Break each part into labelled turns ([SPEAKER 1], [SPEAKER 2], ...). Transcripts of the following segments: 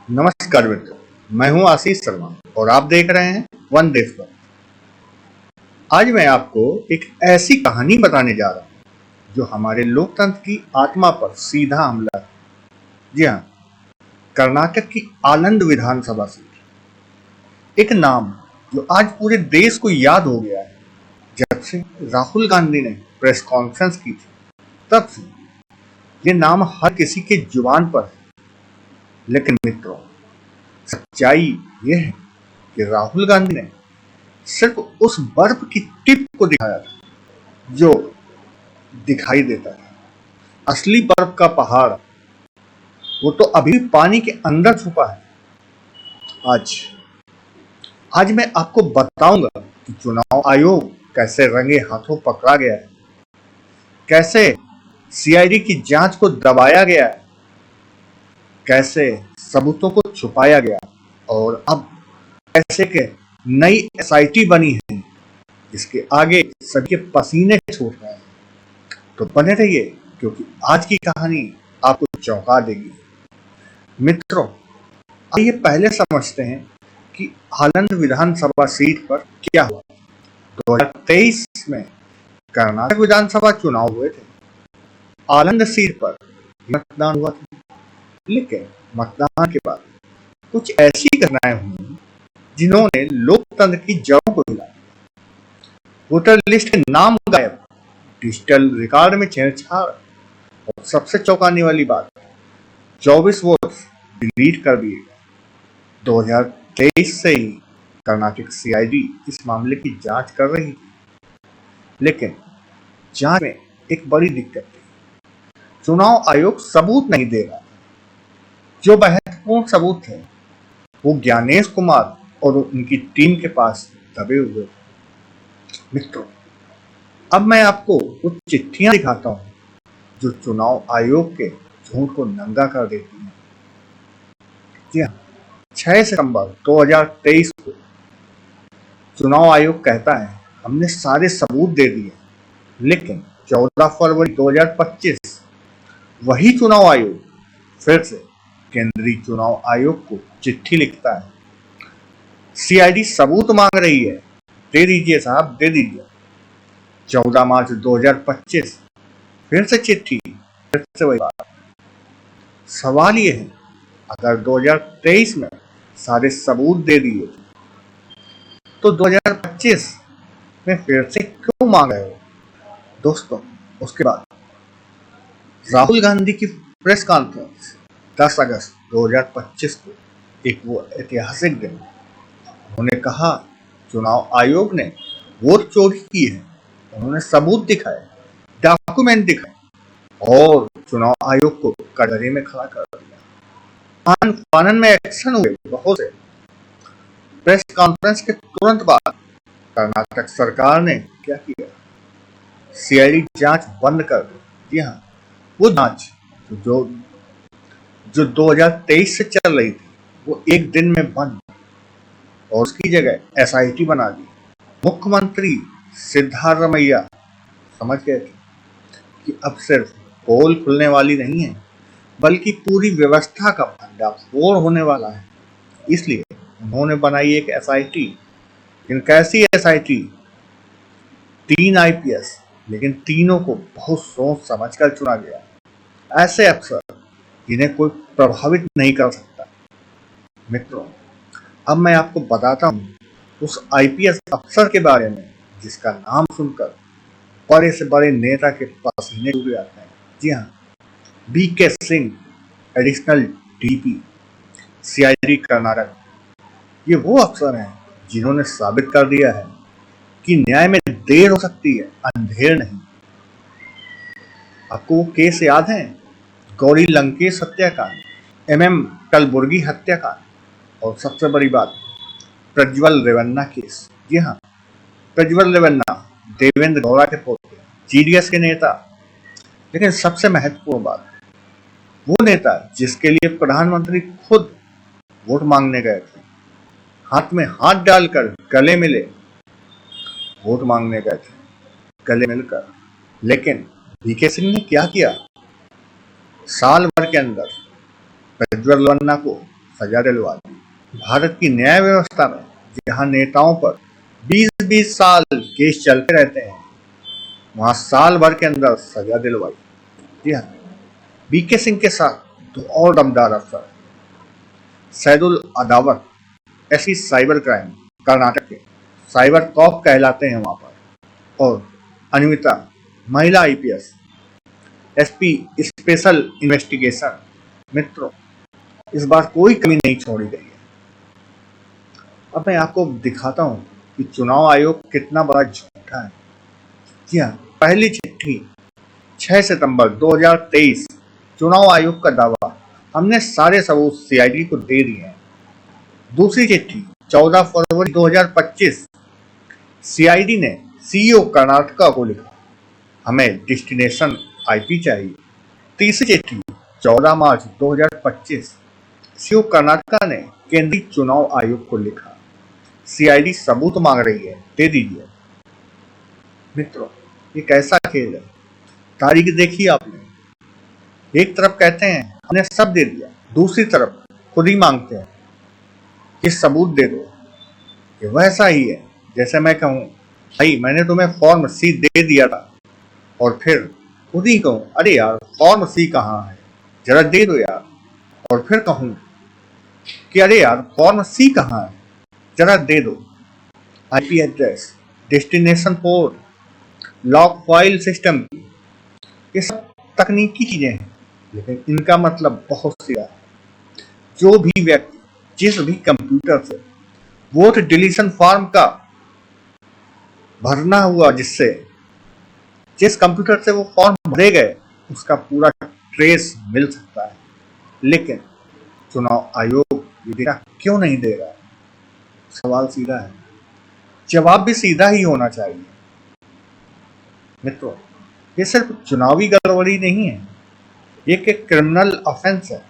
[SPEAKER 1] नमस्कार मित्रों, मैं हूं आशीष शर्मा और आप देख रहे हैं वन देश पर। आज मैं आपको एक ऐसी कहानी बताने जा रहा हूं जो हमारे लोकतंत्र की आत्मा पर सीधा हमला है। जी हाँ, कर्नाटक की आनंद विधानसभा सीट, एक नाम जो आज पूरे देश को याद हो गया है। जब से राहुल गांधी ने प्रेस कॉन्फ्रेंस की थी, तब से ये नाम हर किसी के जुबान पर है। लेकिन मित्रों, सच्चाई ये है कि राहुल गांधी ने सिर्फ उस बर्फ की टिप को दिखाया था जो दिखाई देता है। असली बर्फ का पहाड़ वो तो अभी पानी के अंदर छुपा है। आज आज मैं आपको बताऊंगा कि चुनाव आयोग कैसे रंगे हाथों पकड़ा गया है, कैसे सीआईडी की जांच को दबाया गया है, कैसे सबूतों को छुपाया गया और अब कैसे के नई एसआईटी बनी है जिसके आगे सभी के पसीने छूट रहे हैं। तो बने रहिए क्योंकि आज की कहानी आपको चौंका देगी। मित्रों, आइए पहले समझते हैं कि आनंद विधानसभा सीट पर क्या हुआ। 2023 में कर्नाटक विधानसभा चुनाव हुए थे। आनंद सीट पर मतदान हुआ था, लेकिन मतदान के बाद कुछ ऐसी घटनाएं हुई जिन्होंने लोकतंत्र की जड़ों को हिला दिया। वोटर लिस्ट के नाम गायब, डिजिटल रिकॉर्ड में छेड़छाड़ और सबसे चौंकाने वाली बात, 24 वोट डिलीट कर दिए गए। 2023 से ही कर्नाटक सीआईडी इस मामले की जांच कर रही थी, लेकिन जांच में एक बड़ी दिक्कत थी। चुनाव आयोग सबूत नहीं दे रहा। जो महत्वपूर्ण सबूत थे वो ज्ञानेश कुमार और उनकी टीम के पास दबे हुए थे। मित्रों, अब मैं आपको कुछ चिट्ठियां दिखाता हूं जो चुनाव आयोग के झूठ को नंगा कर देती हैं। जी हाँ, 6 सितंबर 2023 को चुनाव आयोग कहता है हमने सारे सबूत दे दिए, लेकिन 14 फरवरी 2025 वही चुनाव आयोग फिर से केंद्रीय चुनाव आयोग को चिट्ठी लिखता है। सीआईडी सबूत मांग रही है, दे दीजिए साहब, दे दीजिए। 14 मार्च 2025 फिर से चिट्ठी, फिर से वही बात। सवाल ये है, अगर 2023 में सारे सबूत दे दिए तो 2025 में फिर से क्यों मांग रहे हो? दोस्तों, उसके बाद राहुल गांधी की प्रेस कॉन्फ्रेंस 10 अगस्त 2025 को, एक वो ऐतिहासिक दिन। उन्होंने कहा चुनाव आयोग ने वोट चोरी की है। उन्होंने सबूत दिखाए, डॉक्यूमेंट दिखाए और चुनाव आयोग को कटघरे में खड़ा कर दिया। कानून में एक्शन हुए बहुत से। प्रेस कॉन्फ्रेंस के तुरंत बाद कर्नाटक सरकार ने क्या किया? सीआईडी जांच बंद कर दी। जी हाँ, वो जांच जो 2023 से चल रही थी वो एक दिन में बंद और उसकी जगह एसआईटी बना दी। मुख्यमंत्री सिद्धारमैया समझ गए थे कि अब सिर्फ पोल खुलने वाली नहीं है, बल्कि पूरी व्यवस्था का भंडाफोड़ होने वाला है। इसलिए उन्होंने बनाई एक एसआईटी। लेकिन कैसी एसआईटी? 3 आईपीएस, लेकिन तीनों को बहुत सोच समझकर चुना गया। ऐसे अफसर जिन्हें कोई प्रभावित नहीं कर सकता। मित्रों, अब मैं आपको बताता हूं उस आईपीएस अफसर के बारे में जिसका नाम सुनकर बड़े से बड़े नेता के पसीने छूट जाते हैं। जी हाँ, BK Singh, additional DP CID Karnataka. ये वो अफसर हैं जिन्होंने साबित कर दिया है कि न्याय में देर हो सकती है, अंधेर नहीं। आपको वो केस याद है? गौरी लंकेश हत्याकांड, एमएम कलबुर्गी हत्याकांड और सबसे बड़ी बात, प्रज्वल रेवन्ना केस। जी हाँ, प्रज्वल रेवन्ना देवेंद्र गौड़ा के पोते, जीडीएस के नेता। लेकिन सबसे महत्वपूर्ण बात, वो नेता जिसके लिए प्रधानमंत्री खुद वोट मांगने गए थे, हाथ में हाथ डालकर गले मिले, वोट मांगने गए थे गले मिलकर। लेकिन वीके सिंह ने क्या किया? साल भर के अंदर प्रज्वल रेवन्ना को सजा दिलवा दी। भारत की न्याय व्यवस्था में जहां नेताओं पर 20-20 साल केस चलते रहते हैं, वहां साल भर के अंदर सजा दिलवाई। जी हाँ, बीके सिंह के साथ दो और दमदार अफसर, Saidul Adawat SP cyber crime Karnataka के, साइबर कॉप कहलाते हैं वहां पर, और अनिमिता महिला आईपीएस एसपी स्पेशल इन्वेस्टिगेशन। मित्रों, इस बार कोई कमी नहीं छोड़ी गई है। अब मैं आपको दिखाता हूं कि चुनाव आयोग कितना बड़ा झूठा है। जी हाँ, पहली चिट्ठी 6 सितंबर 2023, चुनाव आयोग का दावा, हमने सारे सबूत सीआईडी को दे दिए हैं। दूसरी चिट्ठी 14 फरवरी 2025, सीआईडी ने सीईओ कर्नाटका को लिखा, हमें डेस्टिनेशन आईपी चाहिए। तीसरी चिट्ठी 14 मार्च 2025, सीईओ कर्नाटका ने केंद्रीय चुनाव आयोग को लिखा, सीआईडी सबूत मांग रही है, दे दीजिए। मित्रों, ये कैसा खेल है? तारीख देखी आपने? एक तरफ कहते हैं हमने सब दे दिया, दूसरी तरफ खुद ही मांगते हैं कि सबूत दे दो। ये वैसा ही है जैसे मैं कहूँ, भाई मैंने तुम्हें फॉर्म सी दे दिया था, और फिर खुद ही कहूँ, अरे यार फॉर्म सी कहाँ है, जरा दे दो यार। और फिर कहूँ कि अरे यार फॉर्म सी कहाँ है, जरा दे दो। IP address, destination port, lock file system, ये सब तकनीकी चीजें हैं, लेकिन इनका मतलब बहुत सीधा है। जो भी व्यक्ति जिस भी कंप्यूटर से वोट डिलीशन फॉर्म का भरना हुआ, जिस कंप्यूटर से वो फॉर्म भरे गए, उसका पूरा ट्रेस मिल सकता है। लेकिन चुनाव आयोग ये डेटा क्यों नहीं दे रहा है? सवाल सीधा है, जवाब भी सीधा ही होना चाहिए। मित्रों, ये सिर्फ चुनावी गड़बड़ी नहीं है, ये एक क्रिमिनल ऑफेंस है।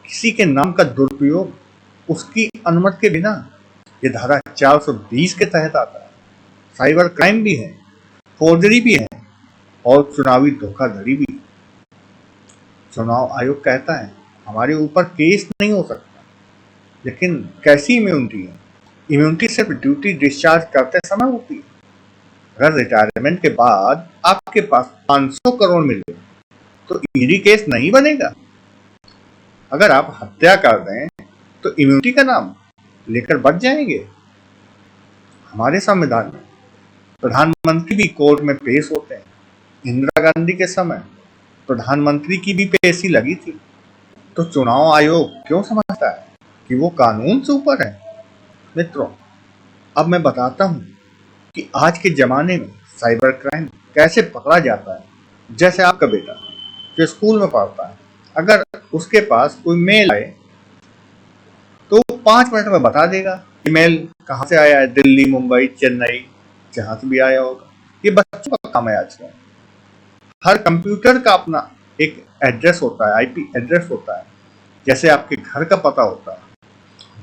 [SPEAKER 1] किसी के नाम का दुरुपयोग उसकी अनुमति के बिना, ये धारा 420 के तहत आता है। साइबर क्राइम भी है, फोर्जरी भी है, और चुनावी धोखाधड़ी भी। चुनाव आयोग कहता है हमारे ऊपर केस नहीं हो सकता, लेकिन कैसी इम्यूनिटी है? इम्यूनिटी सिर्फ ड्यूटी डिस्चार्ज करते समय होती है। अगर रिटायरमेंट के बाद आपके पास 500 करोड़ मिले तो ईडी केस नहीं बनेगा। अगर आप हत्या कर दें तो इम्यूनिटी का नाम लेकर बच जाएंगे। हमारे संविधान में प्रधानमंत्री भी कोर्ट में पेश होते हैं। इंदिरा गांधी के समय प्रधानमंत्री की भी पेशी लगी थी। तो चुनाव आयोग क्यों समझता है कि वो कानून से ऊपर है? मित्रों, अब मैं बताता हूं कि आज के जमाने में साइबर क्राइम कैसे पकड़ा जाता है। जैसे आपका बेटा जो स्कूल में पढ़ता है, अगर उसके पास कोई मेल आए तो 5 मिनट में बता देगा ईमेल कहाँ से आया है, दिल्ली, मुंबई, चेन्नई, जहां से भी आया होगा। ये बच्चों का काम है आजकल। हर कंप्यूटर का अपना एक एड्रेस होता है, आईपी एड्रेस होता है, जैसे आपके घर का पता होता है।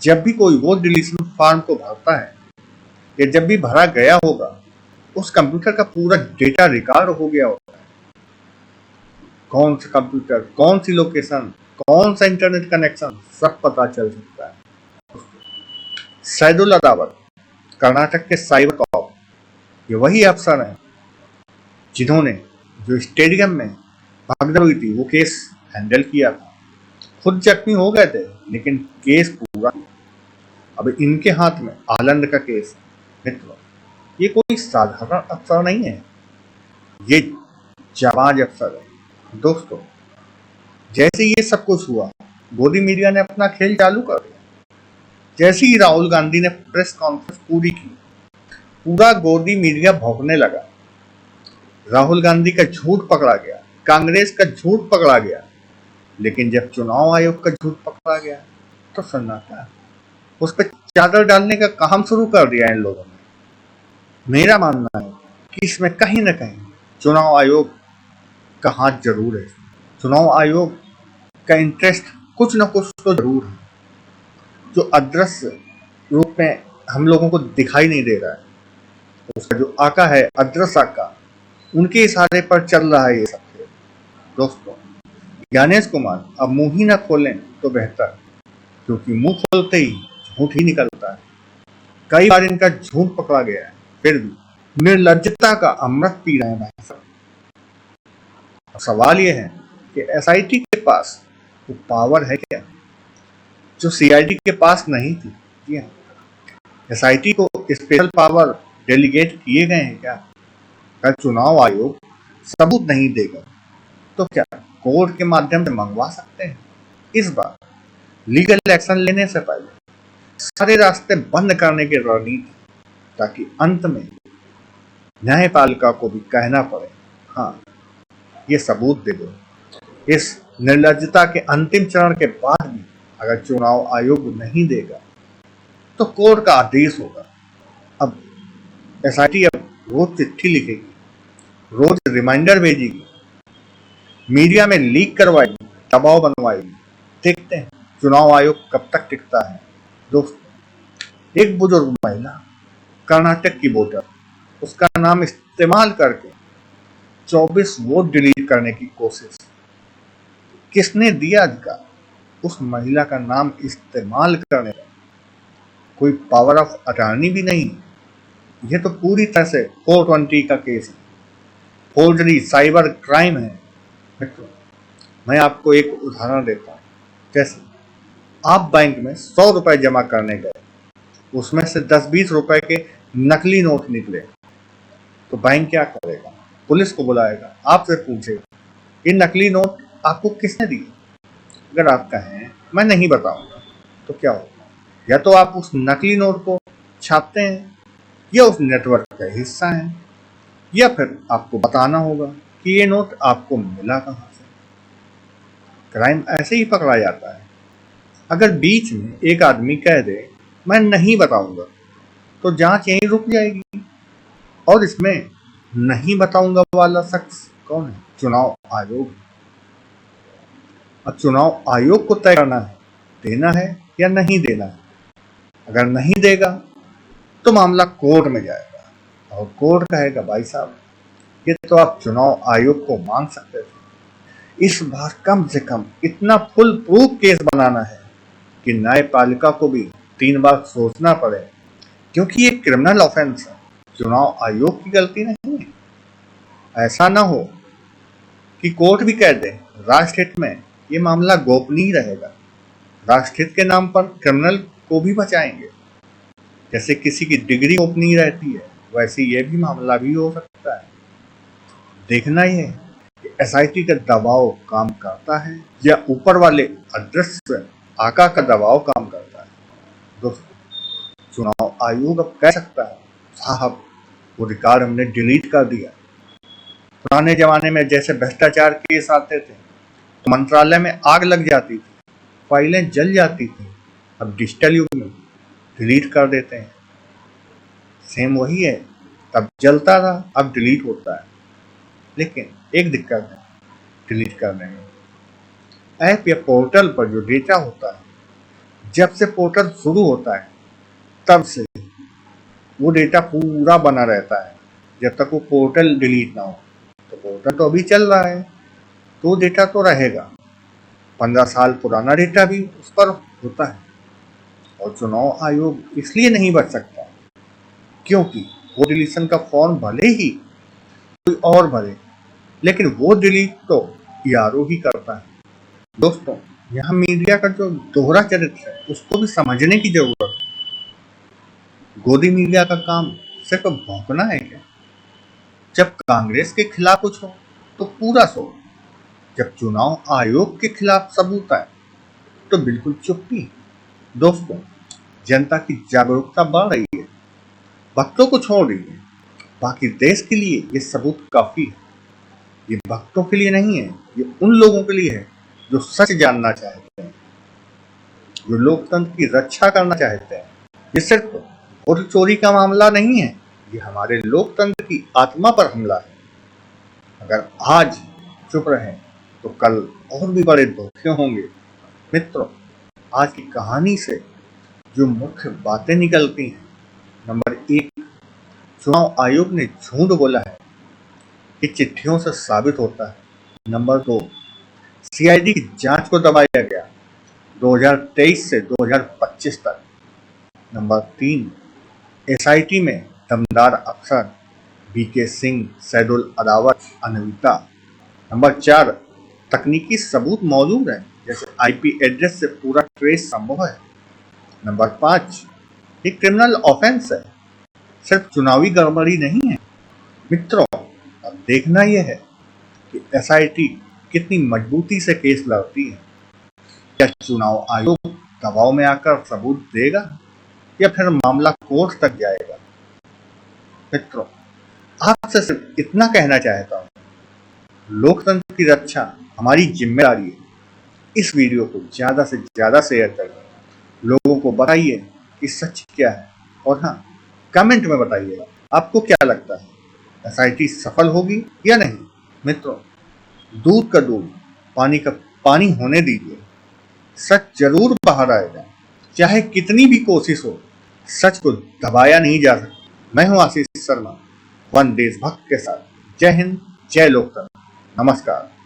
[SPEAKER 1] जब भी कोई वोट डिलीशन फॉर्म को भरता है, या जब भी भरा गया होगा, उस कंप्यूटर का पूरा डेटा रिकॉर्ड हो गया होता है। कौन सा कंप्यूटर, कौन सी लोकेशन, कौन सा इंटरनेट कनेक्शन, सब पता चल सकता है। सैदुल अदावत कर्नाटक के साइबर कॉप, ये वही अफसर हैं जिन्होंने जो स्टेडियम में भगदड़ हुई थी वो केस हैंडल किया था। खुद जख्मी हो गए थे, लेकिन केस पूरा। अब इनके हाथ में आलंद का केस है। मित्रों, ये कोई साधारण अफसर नहीं है, ये जाबाज अफसर है। दोस्तों, जैसे ये सब कुछ हुआ, गोदी मीडिया ने अपना खेल चालू कर दिया। जैसे ही राहुल गांधी ने प्रेस कॉन्फ्रेंस पूरी की, पूरा गोदी मीडिया भौंकने लगा। राहुल गांधी का झूठ पकड़ा गया, कांग्रेस का झूठ पकड़ा गया, लेकिन जब चुनाव आयोग का झूठ पकड़ा गया तो सन्नाटा। उस पर चादर डालने का काम शुरू कर दिया इन लोगों ने। मेरा मानना है कि इसमें कहीं ना कहीं चुनाव आयोग का हाथ जरूर है। चुनाव आयोग का इंटरेस्ट कुछ न कुछ तो जरूर है, जो अदृश्य रूप में हम लोगों को दिखाई नहीं दे रहा है। उसका जो आका है, अदृश्य आका, उनके इशारे पर चल रहा है ये सब खेल। दोस्तों, ज्ञानेश कुमार अब मुंह ही ना खोलें तो बेहतर। क्योंकि मुंह खोलते ही झूठ ही निकलता है। कई बार इनका झूठ पकड़ा गया है, फिर भी निर्लज्जता का अमृत पी रहे हैं भाई साहब। अब सवाल यह है कि एसआईटी के पास वो पावर है क्या जो सीआईडी के पास नहीं थी? जी हाँ, एसआईटी को स्पेशल पावर डेलीगेट किए गए हैं क्या? अगर चुनाव आयोग सबूत नहीं देगा तो क्या कोर्ट के माध्यम से मंगवा सकते हैं? इस बार लीगल एक्शन लेने से पहले सारे रास्ते बंद करने की रणनीति, ताकि अंत में न्यायपालिका को भी कहना पड़े, हाँ ये सबूत दे दो। इस निर्लज्जता के अंतिम चरण के बाद भी अगर चुनाव आयोग नहीं देगा तो कोर्ट का आदेश होगा। अब एसआईटी अब रोज चिट्ठी लिखेगी, रोज रिमाइंडर भेजेगी, मीडिया में लीक करवाएगी, दबाव बनवाएगी। देखते हैं चुनाव आयोग कब तक टिकता है। दोस्तों, एक बुजुर्ग महिला, कर्नाटक की वोटर, उसका नाम इस्तेमाल करके 24 वोट डिलीट करने की कोशिश। किसने दिया अधिकार उस महिला का नाम इस्तेमाल करने का? कोई पावर ऑफ अटॉर्नी भी नहीं। यह तो पूरी तरह से 420 का केस है, फोर्जरी, साइबर क्राइम है। मित्रों, मैं आपको एक उदाहरण देता हूँ। जैसे आप बैंक में 100 रुपए जमा करने गए, उसमें से 10-20 रुपए के नकली नोट निकले, तो बैंक क्या करेगा? पुलिस को बुलाएगा, आपसे पूछेगा ये नकली नोट आपको किसने दिए? अगर आप कहें मैं नहीं बताऊंगा तो क्या होगा? या तो आप उस नकली नोट को छापते हैं या उस नेटवर्क का हिस्सा हैं, या फिर आपको बताना होगा कि ये नोट आपको मिला कहां से। क्राइम ऐसे ही पकड़ा जाता है। अगर बीच में एक आदमी कह दे मैं नहीं बताऊंगा तो जांच यहीं रुक जाएगी। और इसमें नहीं बताऊंगा वाला शख्स कौन है? चुनाव आयोग। अब चुनाव आयोग को तय करना है देना है या नहीं देना है। अगर नहीं देगा तो मामला कोर्ट में जाएगा और कोर्ट कहेगा भाई साहब ये तो आप चुनाव आयोग को मांग सकते थे। इस बार कम से कम इतना फुल प्रूफ केस बनाना है कि न्यायपालिका को भी 3 बार सोचना पड़े, क्योंकि ये क्रिमिनल ऑफेंस है, चुनाव आयोग की गलती नहीं है। ऐसा ना हो कि कोर्ट भी कह दे राष्ट्रहित में ये मामला गोपनीय रहेगा। राष्ट्रहित के नाम पर क्रिमिनल को भी बचाएंगे। जैसे किसी की डिग्री गोपनीय रहती है, वैसे ये भी मामला भी हो सकता है। देखना ही है कि एसआईटी का दबाव काम करता है या ऊपर वाले अदृश्य आका का दबाव काम करता है। दोस्तों, चुनाव आयोग अब कह सकता है साहब वो रिकॉर्ड हमने डिलीट कर दिया। पुराने जमाने में जैसे भ्रष्टाचार केस आते थे तो मंत्रालय में आग लग जाती थी, फाइलें जल जाती थी। अब डिजिटल युग में डिलीट कर देते हैं। सेम वही है, तब जलता था अब डिलीट होता है। लेकिन एक दिक्कत है डिलीट करने में, ऐप या पोर्टल पर जो डेटा होता है, जब से पोर्टल शुरू होता है तब से वो डेटा पूरा बना रहता है। जब तक वो पोर्टल डिलीट ना हो, तो पोर्टल तो अभी चल रहा है तो डेटा तो रहेगा। 15 साल पुराना डेटा भी उस पर होता है। और चुनाव आयोग इसलिए नहीं बच सकता क्योंकि वो डिलीशन का फॉर्म भले ही कोई और भरे, लेकिन वो डिलीट तो ईआरओ ही करता है। दोस्तों, यहाँ मीडिया का जो दोहरा चरित्र है उसको भी समझने की जरूरत है। गोदी मीडिया का काम सिर्फ भौंकना है क्या? जब कांग्रेस के खिलाफ कुछ हो तो पूरा शोर, जब चुनाव आयोग के खिलाफ सबूत आए तो बिल्कुल चुप्पी। दोस्तों, जनता की जागरूकता बढ़ रही है, भक्तों को छोड़ रही है। बाकी देश के लिए ये सबूत काफी है। ये भक्तों के लिए नहीं है, ये उन लोगों के लिए है जो सच जानना चाहते हैं, जो लोकतंत्र की रक्षा करना चाहते हैं। ये सिर्फ वोट चोरी का मामला नहीं है, ये हमारे लोकतंत्र की आत्मा पर हमला है। अगर आज चुप रहे तो कल और भी बड़े धोखे होंगे। मित्रों, आज की कहानी से जो मुख्य बातें निकलती हैं, नंबर 1, चुनाव आयोग ने झूठ बोला है, ये चिट्ठियों से साबित होता है। नंबर 2, सीआईडी की जांच को दबाया गया, 2023 से 2025 तक। नंबर 3, SIT में दमदार अफसर BK सिंह, सैदुल अदावत, अनविता। नंबर 4, तकनीकी सबूत मौजूद हैं, जैसे IP एड्रेस से पूरा ट्रेस संभव है। नंबर 5, ये क्रिमिनल ऑफेंस है, सिर्फ चुनावी गड़बड़ी नहीं है। मित्रों, अब देखना यह है कि SIT कितनी मजबूती से केस लड़ती है। क्या चुनाव आयोग दबाव में आकर सबूत देगा या फिर मामला कोर्ट तक जाएगा? मित्रों, आपसे सिर्फ इतना कहना चाहता हूँ, लोकतंत्र की रक्षा हमारी जिम्मेदारी है। इस वीडियो को ज्यादा से ज्यादा शेयर करें, लोगों को बताइए कि सच क्या है, और हाँ, कमेंट में बताइए आपको क्या लगता है, SIT सफल होगी या नहीं। मित्रों, दूध का दूध, पानी का पानी होने दीजिए। सच जरूर बाहर आएगा, चाहे कितनी भी कोशिश हो, सच को दबाया नहीं जा सकता। मैं हूं आशीष शर्मा, वन देशभक्त के साथ। जय हिंद, जय लोकतंत्र, नमस्कार।